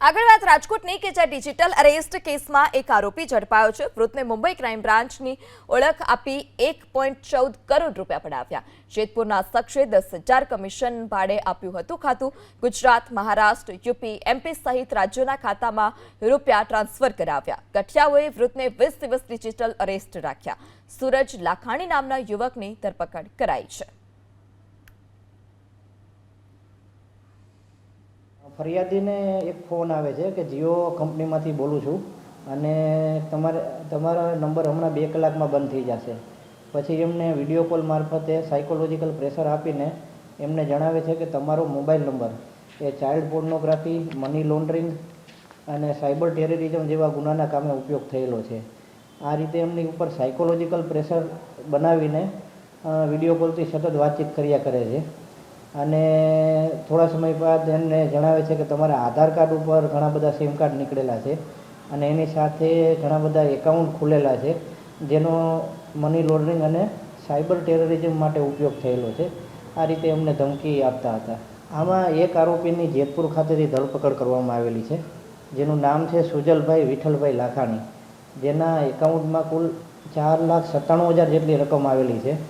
આગળ વાત રાજકોટની કે જ્યાં ડિજિટલ અરેસ્ટ કેસમાં એક આરોપી ઝડપાયો છે। વૃદ્ધને મુંબઈ ક્રાઇમ બ્રાન્ચની ઓળખ આપી 1.14 કરોડ રૂપિયા પડાવ્યા। જેતપુરના શખ્સે 10,000 કમિશન ભાડે આપ્યું હતું ખાતું। ગુજરાત, મહારાષ્ટ્ર, યુપી, એમપી સહિત રાજ્યોના ખાતામાં રૂપિયા ટ્રાન્સફર કરાવ્યા। ગઠિયાઓએ વૃદ્ધને 20 દિવસ ડિજિટલ અરેસ્ટ રાખ્યા। સૂરજ લાખાણી નામના યુવકની ધરપકડ કરાઈ છે। ફરિયાદીને એક ફોન આવે છે કે જીઓ કંપનીમાંથી બોલું છું અને તમારા નંબર હમણાં 2 કલાકમાં બંધ થઈ જશે। પછી એમને વિડીયો કોલ મારફતે સાયકોલોજીકલ પ્રેશર આપીને એમને જણાવે છે કે તમારો મોબાઈલ નંબર એ ચાઇલ્ડ પોર્નોગ્રાફી, મની લોન્ડરિંગ અને સાયબર ટેરરિઝમ જેવા ગુનાના કામે ઉપયોગ થયેલો છે। આ રીતે એમની ઉપર સાયકોલોજીકલ પ્રેશર બનાવીને વિડીયો કોલથી સતત વાતચીત કર્યા કરે છે અને થોડા સમય બાદ એમને જણાવે છે કે તમારા આધાર કાર્ડ ઉપર ઘણા બધા સિમ કાર્ડ નીકળેલા છે અને એની સાથે ઘણા બધા એકાઉન્ટ ખુલેલા છે જેનો મની લોન્ડરિંગ અને સાયબર ટેરરિઝમ માટે ઉપયોગ થયેલો છે। આ રીતે એમને ધમકી આપતા હતા। આમાં એક આરોપીની જેતપુર ખાતેથી ધરપકડ કરવામાં આવેલી છે જેનું નામ છે સુજલભાઈ વિઠ્ઠલભાઈ લાખાણી, જેના એકાઉન્ટમાં કુલ 4,97,000 જેટલી રકમ આવેલી છે।